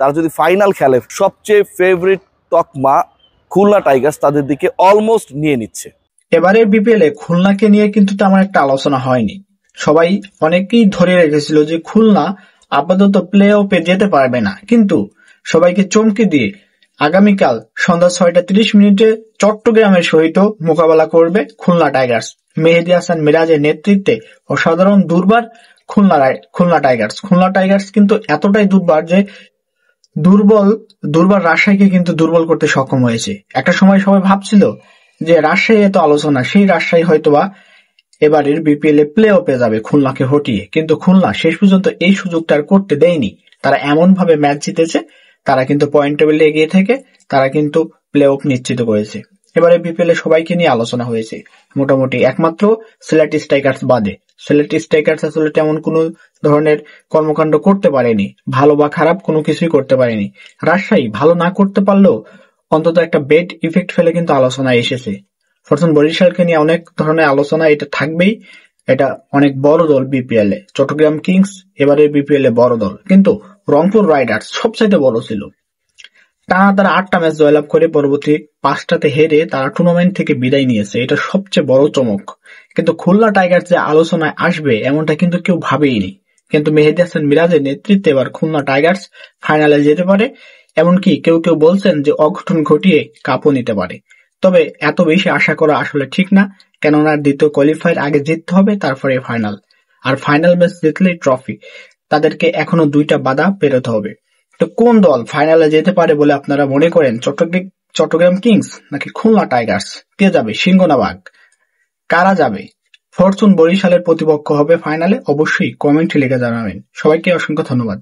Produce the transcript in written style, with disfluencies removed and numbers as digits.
তারা যদি ফাইনাল খেলে সবচেয়ে ফেভারিট তকমা খুলনা টাইগার্স তাদের দিকে অলমোস্ট নিয়ে নিচ্ছে। এবারের বিপিএল এ খুলনাকে নিয়ে কিন্তু তেমন একটা আলোচনা হয়নি। সবাই অনেকেই ধরে রেখেছিল যে খুলনা আপাতত প্লে অফে যেতে পারবে না, কিন্তু সবাইকে চমকে দিয়ে আগামীকাল সন্ধ্যা 6টা 30 চট্টগ্রামের সহিত মোকাবেলা করবে খুলনা টাইগার্স। মেহেদী হাসান মিরাজের নেতৃত্বে অসাধারণ দুর্বার খুলনা টাইগার্স। খুলনা টাইগার্স কিন্তু এতটাই দুর্বার যে দুর্বার রাজশাহীকে কিন্তু দুর্বল করতে সক্ষম হয়েছে। একটা সময় সবাই ভাবছিল যে রাজশাহী এত আলোচনা, সেই রাজশাহী হয়তোবা এবারের বিপিএল এ প্লে অফে যাবে খুলনাকে হটিয়ে, কিন্তু খুলনা শেষ পর্যন্ত এই সুযোগটা আর করতে দেয়নি। তারা এমন ভাবে ম্যাচ জিতেছে, তারা কিন্তু পয়েন্ট টেবিলে এগিয়ে থেকে তারা কিন্তু প্লে অফ নিশ্চিত করেছে। এবারে বিপিএল এ সবাইকে নিয়ে আলোচনা হয়েছে মোটামুটি, একমাত্র সিলেট স্ট্রাইকার্স বাদে। সিলেট স্ট্রাইকার্স আসলে তেমন কোনো ধরনের কর্মকাণ্ড করতে পারেনি, ভালো বা খারাপ কোনো কিছুই করতে পারেনি। রাজশাহী ভালো না করতে পারলেও অন্তত একটা বেড ইফেক্ট ফেলে কিন্তু আলোচনায় এসেছে। ফরচুন বরিশালকে নিয়ে অনেক ধরনের আলোচনা এটা থাকবেই, এটা অনেক বড় দল বিপিএল এ। চট্টগ্রাম কিংস এবারে বিপিএল এ বড় দল, কিন্তু রংপুর রাইডার্স সবচাইতে বড় ছিল। টানা তারা 8টা ম্যাচ জয়লাভ করে পরবর্তী 5টাতে হেরে তারা টুর্নামেন্ট থেকে বিদায় নিয়েছে, এটা সবচেয়ে বড় চমক। কিন্তু খুলনা টাইগার্স যে আলোচনায় আসবে এমনটা কিন্তু কেউ ভাবেইনি। কিন্তু মেহেদী হাসান মিরাজের নেতৃত্বে এবার খুলনা টাইগার্স ফাইনালে যেতে পারে, এমনকি কেউ কেউ বলছেন যে অঘটন ঘটিয়ে কাপও নিতে পারে। তবে এত বেশি আশা করা আসলে ঠিক না, কেননা দ্বিতীয় কোয়ালিফায়ার আগে জিততে হবে, তারপরে ফাইনাল। আর ফাইনাল ম্যাচ জিতলেই ট্রফি। তাদেরকে এখনো 2টা বাধা পেরোতে হবে। তো কোন দল ফাইনালে যেতে পারে বলে আপনারা মনে করেন? চট্টগ্রাম কিংস নাকি খুলনা টাইগার্স? কে যাবে? সিংহ না বাঘ? কারা যাবে? ফরচুন বরিশালের প্রতিপক্ষ হবে ফাইনালে? অবশ্যই কমেন্টে লিখে জানাবেন। সবাইকে অসংখ্য ধন্যবাদ।